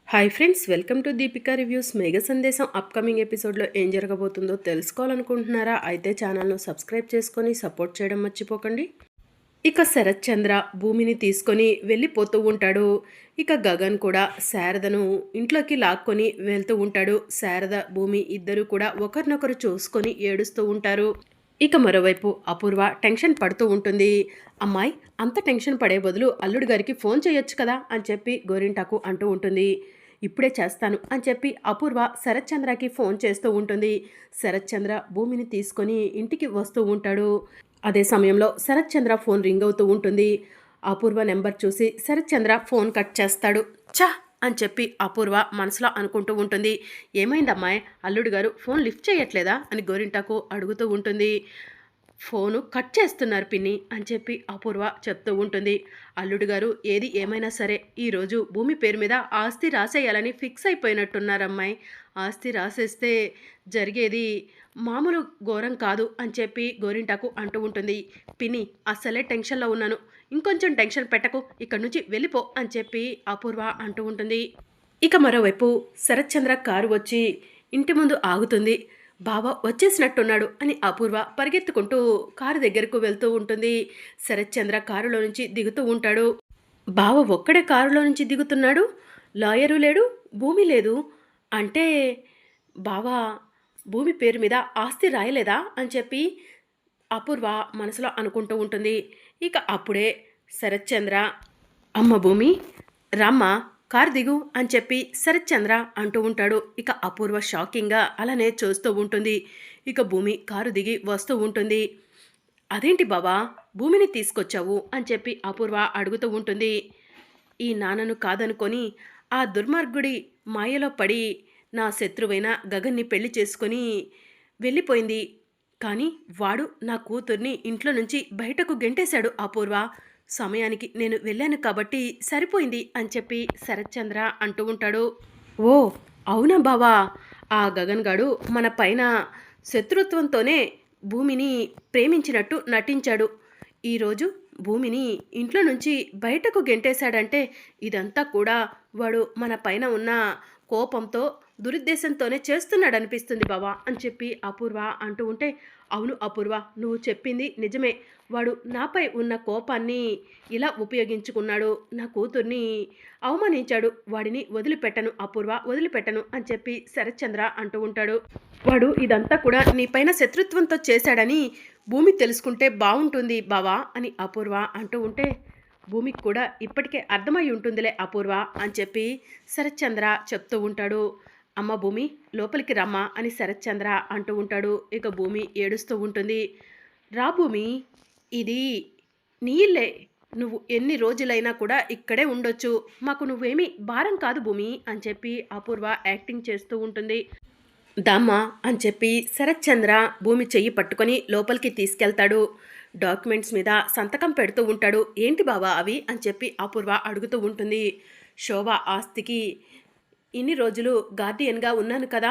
Hi friends, welcome to Deepika reviews. మేఘ సందేశం upcoming ఎపిసోడ్లో ఏం జరగబోతుందో తెలుసుకోవాలనుకుంటున్నారా? అయితే ఛానల్ను సబ్స్క్రైబ్ చేసుకొని సపోర్ట్ చేయడం మర్చిపోకండి. ఇక శరత్ చంద్ర భూమిని తీసుకొని వెళ్ళిపోతూ ఉంటాడు. ఇక గగన్ కూడా శారదను ఇంట్లోకి లాక్కొని వెళ్తూ ఉంటాడు. శారద భూమి ఇద్దరు కూడా ఒకరినొకరు చూసుకొని ఏడుస్తూ ఉంటారు. ఇక మరోవైపు అపూర్వ టెన్షన్ పడుతూ ఉంటుంది. అమ్మాయి, అంత టెన్షన్ పడే బదులు అల్లుడి గారికి ఫోన్ చేయొచ్చు కదా అని చెప్పి గోరింటాకు అంటూ ఉంటుంది. ఇప్పుడే చేస్తాను అని చెప్పి అపూర్వ శరత్ చంద్రకి ఫోన్ చేస్తూ ఉంటుంది. శరత్ చంద్ర భూమిని తీసుకొని ఇంటికి వస్తూ ఉంటాడు. అదే సమయంలో శరత్ చంద్ర ఫోన్ రింగ్ అవుతూ ఉంటుంది. అపూర్వ నెంబర్ చూసి శరత్ చంద్ర ఫోన్ కట్ చేస్తాడు. చా అని చెప్పి అపూర్వ మనసులో అనుకుంటూ ఉంటుంది. ఏమైందమ్మాయి, అల్లుడు గారు ఫోన్ లిఫ్ట్ చేయట్లేదా అని గోరింటాకు అడుగుతూ ఉంటుంది. ఫోను కట్ చేస్తున్నారు పిన్ని అని చెప్పి అపూర్వ చెప్తూ ఉంటుంది. అల్లుడు గారు ఏది ఏమైనా సరే ఈరోజు భూమి పేరు మీద ఆస్తి రాసేయాలని ఫిక్స్ అయిపోయినట్టున్నారమ్మాయి. ఆస్తి రాసేస్తే జరిగేది మామూలు ఘోరం కాదు అని చెప్పి గోరింటాకు అంటూ ఉంటుంది. పిన్ని, అస్సలే టెన్షన్లో ఉన్నాను, ఇంకొంచెం టెన్షన్ పెట్టకు, ఇక్కడి నుంచి వెళ్ళిపో అని చెప్పి అపూర్వ అంటూ ఉంటుంది. ఇక మరోవైపు శరత్చంద్ర కారు వచ్చి ఇంటి ముందు ఆగుతుంది. బావ వచ్చేసినట్టున్నాడు అని అపూర్వ పరిగెత్తుకుంటూ కారు దగ్గరకు వెళ్తూ ఉంటుంది. శరత్చంద్ర కారులో నుంచి దిగుతూ ఉంటాడు. బావ ఒక్కడే కారులో నుంచి దిగుతున్నాడు, లాయరు లేడు, భూమి లేదు అంటే బావ భూమి పేరు మీద ఆస్తి రాయలేదా అని చెప్పి అపూర్వ మనసులో అనుకుంటూ ఉంటుంది. ఇక అప్పుడే శరత్చంద్ర, అమ్మ భూమి రామ్మ, కారు దిగు అని చెప్పి శరత్చంద్ర అంటూ ఉంటాడు. ఇక అపూర్వ షాకింగ్గా అలానే చూస్తూ ఉంటుంది. ఇక భూమి కారు దిగి వస్తూ ఉంటుంది. అదేంటి బాబా, భూమిని తీసుకొచ్చావు అని చెప్పి అపూర్వ అడుగుతూ ఉంటుంది. ఈ నాన్నను కాదనుకొని ఆ దుర్మార్గుడి మాయలో పడి నా శత్రువైన గగన్ని పెళ్లి చేసుకొని వెళ్ళిపోయింది. కానీ వాడు నా కూతుర్ని ఇంట్లో నుంచి బయటకు గెంటేశాడు అపూర్వ. సమయానికి నేను వెళ్ళాను కాబట్టి సరిపోయింది అని చెప్పి శరత్చంద్ర అంటూ ఉంటాడు. ఓ అవునా బావా, ఆ గగన్ గాడు మన పైన శత్రుత్వంతోనే భూమిని ప్రేమించినట్టు నటించాడు. ఈరోజు భూమిని ఇంట్లో నుంచి బయటకు గెంటేశాడంటే ఇదంతా కూడా వాడు మన పైన ఉన్న కోపంతో దురుద్దేశంతోనే చేస్తున్నాడనిపిస్తుంది బావా అని చెప్పి అపూర్వ అంటూ ఉంటే, అవును అపూర్వ, నువ్వు చెప్పింది నిజమే. వాడు నాపై ఉన్న కోపాన్ని ఇలా ఉపయోగించుకున్నాడు, నా కూతుర్ని అవమానించాడు. వాడిని వదిలిపెట్టను అపూర్వ, వదిలిపెట్టను అని చెప్పి శరత్చంద్ర అంటూ ఉంటాడు. వాడు ఇదంతా కూడా నీపైన శత్రుత్వంతో చేశాడని భూమి తెలుసుకుంటే బాగుంటుంది బావా అని అపూర్వ అంటూ ఉంటే, భూమికి కూడా ఇప్పటికే అర్థమై ఉంటుందిలే అపూర్వ అని చెప్పి శరత్చంద్ర చెప్తూ ఉంటాడు. అమ్మ భూమి, లోపలికి రమ్మా అని శరత్చంద్ర అంటూ ఉంటాడు. ఇక భూమి ఏడుస్తూ ఉంటుంది. రా భూమి, ఇది నీ ఇల్లే, నువ్వు ఎన్ని రోజులైనా కూడా ఇక్కడే ఉండొచ్చు, మాకు నువ్వేమీ భారం కాదు భూమి అని చెప్పి అపూర్వ యాక్టింగ్ చేస్తూ ఉంటుంది. దామ్మా అని చెప్పి శరత్చంద్ర భూమి చెయ్యి పట్టుకొని లోపలికి తీసుకెళ్తాడు. డాక్యుమెంట్స్ మీద సంతకం పెడుతూ ఉంటాడు. ఏంటి బావా అవి అని చెప్పి అపూర్వ అడుగుతూ ఉంటుంది. శోభ ఆస్తికి ఇన్ని రోజులు గార్డియన్గా ఉన్నాను కదా,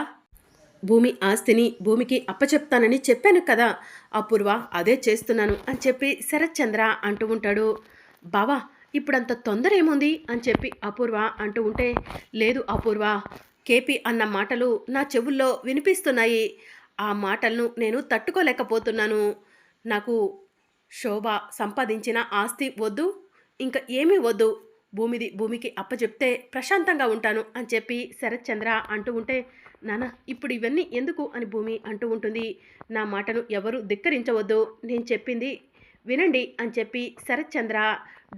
భూమి ఆస్తిని భూమికి అప్పచెప్తానని చెప్పాను కదా అపూర్వ, అదే చేస్తున్నాను అని చెప్పి శరత్చంద్ర అంటూ ఉంటాడు. బావా, ఇప్పుడంత తొందర ఏముంది అని చెప్పి అపూర్వ అంటూ ఉంటే, లేదు అపూర్వ, కేపీ అన్న మాటలు నా చెవుల్లో వినిపిస్తున్నాయి. ఆ మాటలను నేను తట్టుకోలేకపోతున్నాను. నాకు శోభ సంపాదించిన ఆస్తి వద్దు, ఇంకా ఏమీ వద్దు, భూమికి అప్పచెప్తే ప్రశాంతంగా ఉంటాను అని చెప్పి శరత్చంద్ర అంటూ ఉంటే, నాన్న ఇప్పుడు ఇవన్నీ ఎందుకు అని భూమి అంటూ ఉంటుంది. నా మాటను ఎవరు ధిక్కరించవద్దు, నేను చెప్పింది వినండి అని చెప్పి శరత్చంద్ర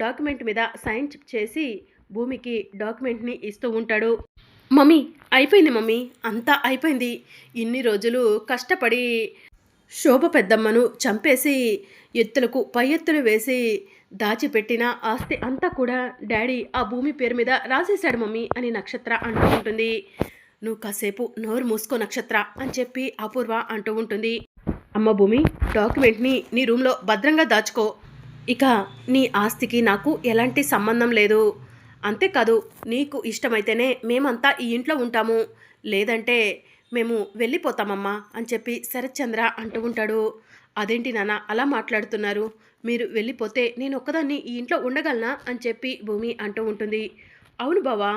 డాక్యుమెంట్ మీద సైన్ చేసి భూమికి డాక్యుమెంట్ని ఇస్తూ ఉంటాడు. మమ్మీ, అయిపోయింది మమ్మీ, అంతా అయిపోయింది. ఇన్ని రోజులు కష్టపడి శోభ పెద్దమ్మను చంపేసి ఎత్తులకు పై ఎత్తులు వేసి దాచిపెట్టిన ఆస్తి అంతా కూడా డాడీ ఆ భూమి పేరు మీద రాసేశాడు మమ్మీ అని నక్షత్ర అంటూ ఉంటుంది. నువ్వు కాసేపు నోరు మూసుకో నక్షత్ర అని చెప్పి అపూర్వ అంటూ ఉంటుంది. అమ్మ భూమి, డాక్యుమెంట్ని నీ రూమ్లో భద్రంగా దాచుకో. ఇక నీ ఆస్తికి నాకు ఎలాంటి సంబంధం లేదు. అంతేకాదు, నీకు ఇష్టమైతేనే మేమంతా ఈ ఇంట్లో ఉంటాము, లేదంటే మేము వెళ్ళిపోతామమ్మా అని చెప్పి శరత్చంద్ర అంటూ ఉంటాడు. అదేంటి నాన్న అలా మాట్లాడుతున్నారు, మీరు వెళ్ళిపోతే నేను ఒక్కదాన్ని ఈ ఇంట్లో ఉండగలనా అని చెప్పి భూమి అంటూ ఉంటుంది. అవును బావా,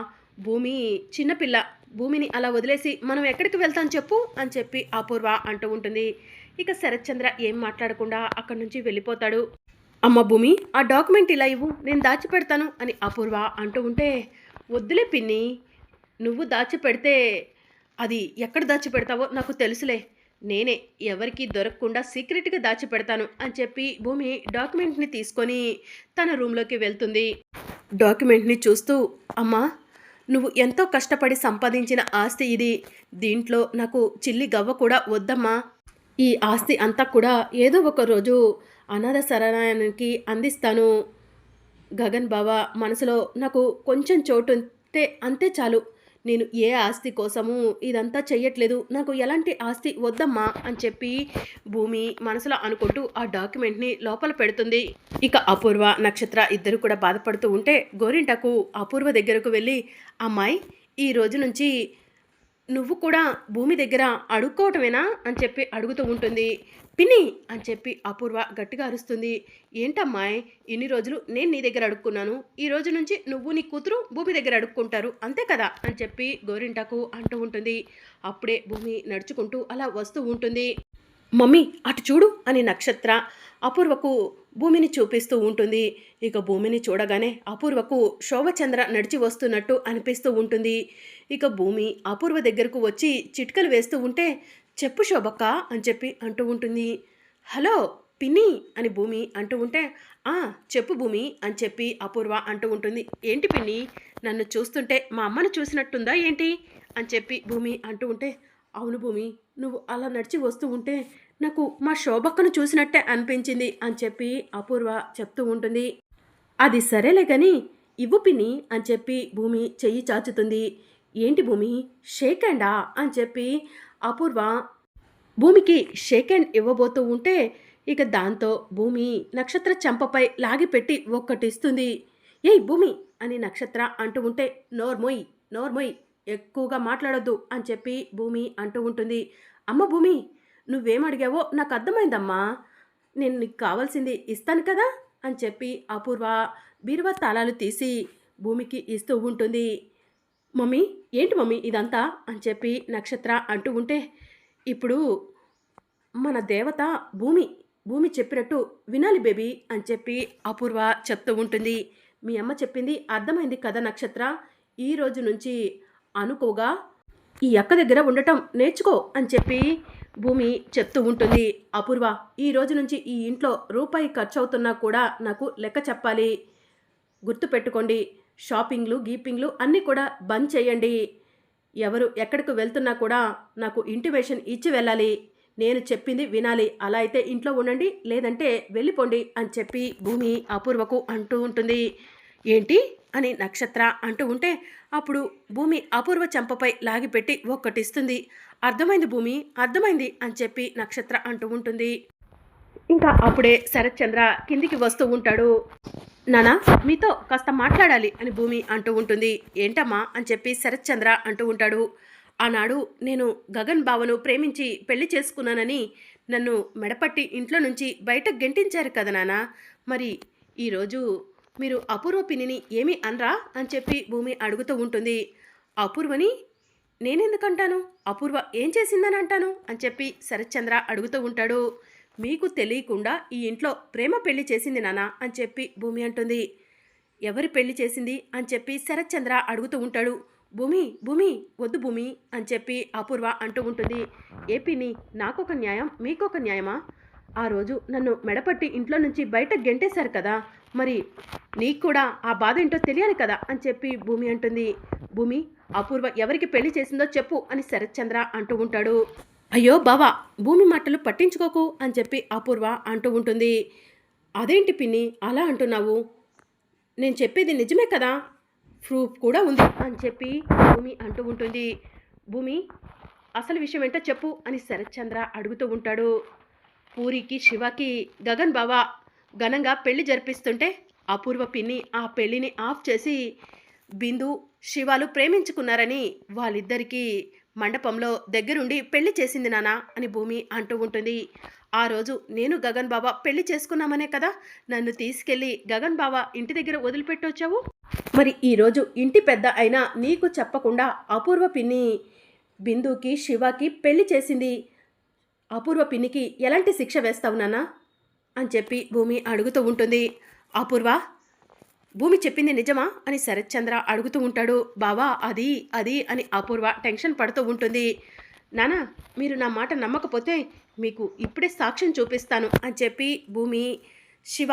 భూమి చిన్నపిల్ల, భూమిని అలా వదిలేసి మనం ఎక్కడికి వెళ్తాం చెప్పు అని చెప్పి అపూర్వ అంటూ ఉంటుంది. ఇక శరత్చంద్ర ఏం మాట్లాడకుండా అక్కడి నుంచి వెళ్ళిపోతాడు. అమ్మ భూమి, ఆ డాక్యుమెంట్ ఇలా ఇవ్వు, నేను దాచిపెడతాను అని అపూర్వ అంటూ ఉంటే, వద్దులే పిన్ని, నువ్వు దాచిపెడితే అది ఎక్కడ దాచిపెడతావో నాకు తెలుసులే, నేనే ఎవరికి దొరకకుండా సీక్రెట్గా దాచిపెడతాను అని చెప్పి భూమి డాక్యుమెంట్ని తీసుకొని తన రూమ్లోకి వెళ్తుంది. డాక్యుమెంట్ని చూస్తూ, అమ్మా, నువ్వు ఎంతో కష్టపడి సంపాదించిన ఆస్తి ఇది, దీంట్లో నాకు చిల్లి గవ్వ కూడా వద్దమ్మా, ఈ ఆస్తి అంతా కూడా ఏదో ఒక రోజు అనాథ శరణాలయానికి అందిస్తాను. గగన్ బావ మనసులో నాకు కొంచెం చోటు ఉంటే అంతే చాలు, నేను ఏ ఆస్తి కోసము ఇదంతా చెయ్యట్లేదు, నాకు ఎలాంటి ఆస్తి వద్దమ్మా అని చెప్పి భూమి మనసులో అనుకుంటూ ఆ డాక్యుమెంట్ని లోపల పెడుతుంది. ఇక అపూర్వ, నక్షత్ర ఇద్దరు కూడా బాధపడుతూ ఉంటే గోరింటకు అపూర్వ దగ్గరకు వెళ్ళి, అమ్మాయి, ఈ రోజు నుంచి నువ్వు కూడా భూమి దగ్గర అడుక్కోవటమేనా అని చెప్పి అడుగుతూ ఉంటుంది. పిన్ని అని చెప్పి అపూర్వ గట్టిగా అరుస్తుంది. ఏంటమ్మాయి, ఇన్ని రోజులు నేను నీ దగ్గర అడుక్కున్నాను, ఈ రోజు నుంచి నువ్వు నీ కూతురు భూమి దగ్గర అడుక్కుంటారు అంతే కదా అని చెప్పి గోరింటకు అంటూ ఉంటుంది. అప్పుడే భూమి నడుచుకుంటూ అలా వస్తూ ఉంటుంది. మమ్మీ అటు చూడు అని నక్షత్ర అపూర్వకు భూమిని చూపిస్తూ ఉంటుంది. ఇక భూమిని చూడగానే అపూర్వకు శోభచంద్ర నడిచి వస్తున్నట్టు అనిపిస్తూ ఉంటుంది. ఇక భూమి అపూర్వ దగ్గరకు వచ్చి చిట్కలు వేస్తూ ఉంటే, చెప్పు శోభక్క అని చెప్పి అంటూ ఉంటుంది. హలో పిన్ని అని భూమి అంటూ ఉంటే, చెప్పు భూమి అని చెప్పి అపూర్వ అంటూ ఉంటుంది. ఏంటి పిన్ని, నన్ను చూస్తుంటే మా అమ్మను చూసినట్టుందా ఏంటి అని చెప్పి భూమి అంటూ ఉంటే, అవును భూమి, నువ్వు అలా నడిచి వస్తూ ఉంటే నాకు మా శోభక్కను చూసినట్టే అనిపించింది అని చెప్పి అపూర్వ చెప్తూ ఉంటుంది. అది సరేలే కానీ ఇవ్వు పిన్ని అని చెప్పి భూమి చెయ్యి చాచుతుంది. ఏంటి భూమి, షేక్ హ్యాండా అని చెప్పి అపూర్వ భూమికి షేక్ హ్యాండ్ ఇవ్వబోతూ ఉంటే, ఇక దాంతో భూమి నక్షత్ర చెంపపై లాగిపెట్టి ఒక్కటిస్తుంది. ఏయ్ భూమి అని నక్షత్ర అంటూ ఉంటే, నోర్మొయ్ నోర్మొయ్, ఎక్కువగా మాట్లాడొద్దు అని చెప్పి భూమి అంటూ ఉంటుంది. అమ్మ భూమి, నువ్వేం అడిగావో నాకు అర్థమైందమ్మా, నేను నీకు కావాల్సింది ఇస్తాను కదా అని చెప్పి అపూర్వ బీరువా తాళాలు తీసి భూమికి ఇస్తూ ఉంటుంది. మమ్మీ, ఏంటి మమ్మీ ఇదంతా అని చెప్పి నక్షత్ర అంటూ ఉంటే, ఇప్పుడు మన దేవత భూమి, భూమి చెప్పినట్టు వినాలి బేబీ అని చెప్పి అపూర్వ చెప్తూ ఉంటుంది. మీ అమ్మ చెప్పింది అర్థమైంది కదా నక్షత్ర, ఈ రోజు నుంచి అనుకోగా ఈ అక్క దగ్గర ఉండటం నేర్చుకో అని చెప్పి భూమి చెప్తూ ఉంటుంది. అపూర్వ, ఈ రోజు నుంచి ఈ ఇంట్లో రూపాయి ఖర్చు అవుతున్నా కూడా నాకు లెక్క చెప్పాలి, గుర్తుపెట్టుకోండి, షాపింగ్లు గీపింగ్లు అన్నీ కూడా బంద్ చేయండి, ఎవరు ఎక్కడికి వెళ్తున్నా కూడా నాకు ఇంటిమేషన్ ఇచ్చి వెళ్ళాలి, నేను చెప్పింది వినాలి, అలా అయితే ఇంట్లో ఉండండి లేదంటే వెళ్ళిపోండి అని చెప్పి భూమి అపూర్వకు అంటూ ఉంటుంది. ఏంటి అని నక్షత్ర అంటూ ఉంటే అప్పుడు భూమి అపూర్వ చెంపపై లాగిపెట్టి ఒక్కటిస్తుంది. అర్థమైంది భూమి, అర్థమైంది అని చెప్పి నక్షత్ర అంటూ ఉంటుంది. ఇంకా అప్పుడే శరత్చంద్ర కిందికి వస్తూ ఉంటాడు. నానా, మీతో కాస్త మాట్లాడాలి అని భూమి అంటూ ఉంటుంది. ఏంటమ్మా అని చెప్పి శరత్చంద్ర అంటూ ఉంటాడు. ఆనాడు నేను గగన్ బావను ప్రేమించి పెళ్లి చేసుకున్నానని నన్ను మెడపట్టి ఇంట్లో నుంచి బయటకు గెంటించారు కదా నానా, మరి ఈరోజు మీరు అపూర్వ పిన్నిని ఏమీ అనరా అని చెప్పి భూమి అడుగుతూ ఉంటుంది. అపూర్వని నేనెందుకంటాను, అపూర్వ ఏం చేసిందని అంటాను అని చెప్పి శరత్చంద్ర అడుగుతూ ఉంటాడు. మీకు తెలియకుండా ఈ ఇంట్లో ప్రేమ పెళ్లి చేసింది నాన్న అని చెప్పి భూమి అంటుంది. ఎవరి పెళ్లి చేసింది అని చెప్పి శరత్చంద్ర అడుగుతూ ఉంటాడు. భూమి భూమి వద్దు భూమి అని చెప్పి అపూర్వ అంటూ ఉంటుంది. ఏపీని నాకొక న్యాయం మీకొక న్యాయమా, ఆ రోజు నన్ను మెడపట్టి ఇంట్లో నుంచి బయట గెంటేశారు కదా, మరి నీకు కూడా ఆ బాధ ఏంటో తెలియాలి కదా అని చెప్పి భూమి అంటుంది. భూమి, అపూర్వ ఎవరికి పెళ్లి చేసిందో చెప్పు అని శరత్చంద్ర అంటూ ఉంటాడు. అయ్యో బావా, భూమి మాటలు పట్టించుకోకు అని చెప్పి అపూర్వ అంటూ ఉంటుంది. అదేంటి పిన్ని అలా అంటున్నావు, నేను చెప్పేది నిజమే కదా, ప్రూఫ్ కూడా ఉంది అని చెప్పి భూమి అంటూ ఉంటుంది. భూమి, అసలు విషయం ఏంటో చెప్పు అని శరత్చంద్ర అడుగుతూ ఉంటాడు. పూరికి శివకి గగన్ బావ ఘనంగా పెళ్లి జరిపిస్తుంటే అపూర్వ పిన్ని ఆ పెళ్లిని ఆఫ్ చేసి బిందు శివాలు ప్రేమించుకున్నారని వాళ్ళిద్దరికీ మండపంలో దగ్గరుండి పెళ్లి చేసింది నానా అని భూమి అంటూ ఉంటుంది. ఆ రోజు నేను గగన్ బావ పెళ్లి చేసుకున్నామనే కదా నన్ను తీసుకెళ్ళి గగన్ బావ ఇంటి దగ్గర వదిలిపెట్టొచ్చావు. మరి ఈరోజు ఇంటి పెద్ద అయినా నీకు చెప్పకుండా అపూర్వ పిన్ని బిందుకి శివకి పెళ్లి చేసింది. అపూర్వ పిన్నికి ఎలాంటి శిక్ష వేస్తావు నాన్న అని చెప్పి భూమి అడుగుతూ ఉంటుంది. అపూర్వ, భూమి చెప్పింది నిజమా అని శరత్ చంద్ర అడుగుతూ ఉంటాడు. బావా అది అది అని అపూర్వ టెన్షన్ పడుతూ ఉంటుంది. నానా, మీరు నా మాట నమ్మకపోతే మీకు ఇప్పుడే సాక్ష్యం చూపిస్తాను అని చెప్పి భూమి శివ,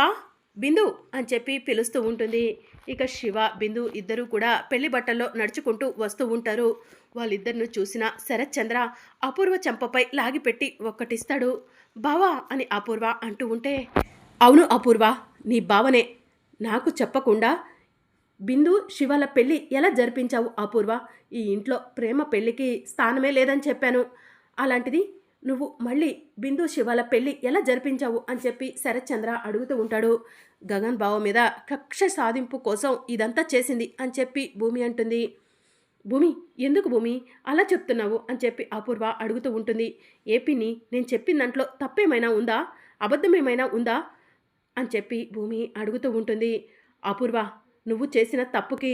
బిందు అని చెప్పి పిలుస్తూ ఉంటుంది. ఇక శివ బిందు ఇద్దరూ కూడా పెళ్లి బట్టల్లో నడుచుకుంటూ వస్తూ ఉంటారు. వాళ్ళిద్దరిని చూసిన శరత్ చంద్ర అపూర్వ చెంపపై లాగిపెట్టి ఒక్కటిస్తాడు. బావా అని అపూర్వ అంటూ ఉంటే, అవును అపూర్వ, నీ బావనే. నాకు చెప్పకుండా బిందు శివల పెళ్ళి ఎలా జరిపించావు అపూర్వ? ఈ ఇంట్లో ప్రేమ పెళ్ళికి స్థానమే లేదని చెప్పాను. అలాంటిది నువ్వు మళ్ళీ బిందు శివల పెళ్ళి ఎలా జరిపించావు అని చెప్పి శరత్ చంద్ర అడుగుతూ ఉంటాడు. గగన్ బావ మీద కక్ష సాధింపు కోసం ఇదంతా చేసింది అని చెప్పి భూమి అంటుంది. భూమి, ఎందుకు భూమి అలా చెప్తున్నావు అని చెప్పి అపూర్వ అడుగుతూ ఉంటుంది. ఏపీని నేను చెప్పిన దాంట్లో తప్పేమైనా ఉందా, అబద్ధమేమైనా ఉందా అని చెప్పి భూమి అడుగుతూ ఉంటుంది. అపూర్వ, నువ్వు చేసిన తప్పుకి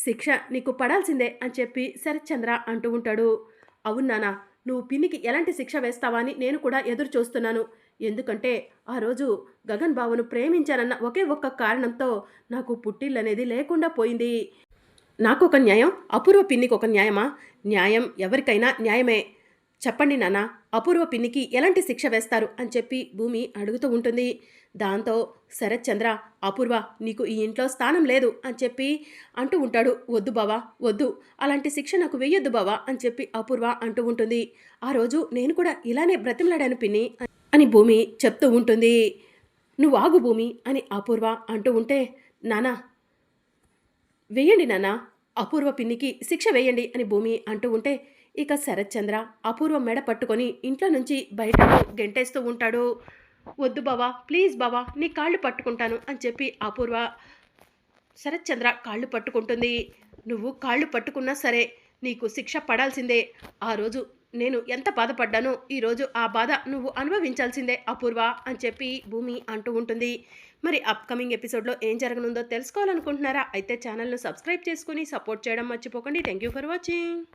శిక్ష నీకు పడాల్సిందే అని చెప్పి శరత్ చంద్ర అంటూ ఉంటాడు. అవును నానా, నువ్వు పిన్నికి ఎలాంటి శిక్ష వేస్తావా అని నేను కూడా ఎదురు చూస్తున్నాను. ఎందుకంటే ఆ రోజు గగన్ బావను ప్రేమించానన్న ఒకే ఒక్క కారణంతో నాకు పుట్టిల్లనేది లేకుండా పోయింది. నాకు ఒక న్యాయం, అపూర్వ పిన్నికి ఒక న్యాయమా? న్యాయం ఎవరికైనా న్యాయమే. చెప్పండి నాన్న, అపూర్వ పిన్నికి ఎలాంటి శిక్ష వేస్తారు అని చెప్పి భూమి అడుగుతూ ఉంటుంది. దాంతో శరత్ చంద్ర, అపూర్వ నీకు ఈ ఇంట్లో స్థానం లేదు అని చెప్పి అంటూ ఉంటాడు. వద్దు బావా, వద్దు, అలాంటి శిక్ష నాకు వెయ్యొద్దు బావా అని చెప్పి అపూర్వ అంటూ ఉంటుంది. ఆ రోజు నేను కూడా ఇలానే బ్రతిమలాడాను పిన్ని అని భూమి చెప్తూ ఉంటుంది. నువ్వు ఆగు భూమి అని అపూర్వ అంటూ ఉంటే, నానా వేయండి నాన్న, అపూర్వ పిన్నికి శిక్ష వేయండి అని భూమి అంటూ ఉంటే, ఇక శరత్ చంద్ర అపూర్వ మెడ పట్టుకొని ఇంట్లో నుంచి బయటకు గెంటేస్తూ ఉంటాడు. వద్దు బావా, ప్లీజ్ బావా, నీ కాళ్ళు పట్టుకుంటాను అని చెప్పి అపూర్వ శరత్ చంద్ర కాళ్ళు పట్టుకుంటుంది. నువ్వు కాళ్ళు పట్టుకున్నా సరే నీకు శిక్ష పడాల్సిందే. ఆ రోజు నేను ఎంత బాధపడ్డానో ఈరోజు ఆ బాధ నువ్వు అనుభవించాల్సిందే అపూర్వ అని చెప్పి భూమి అంటూ ఉంటుంది. మరి అప్కమింగ్ ఎపిసోడ్లో ఏం జరగనుందో తెలుసుకోవాలనుకుంటున్నారా? అయితే ఛానల్ను సబ్స్క్రైబ్ చేసుకుని సపోర్ట్ చేయడం మర్చిపోకండి. Thank you for watching.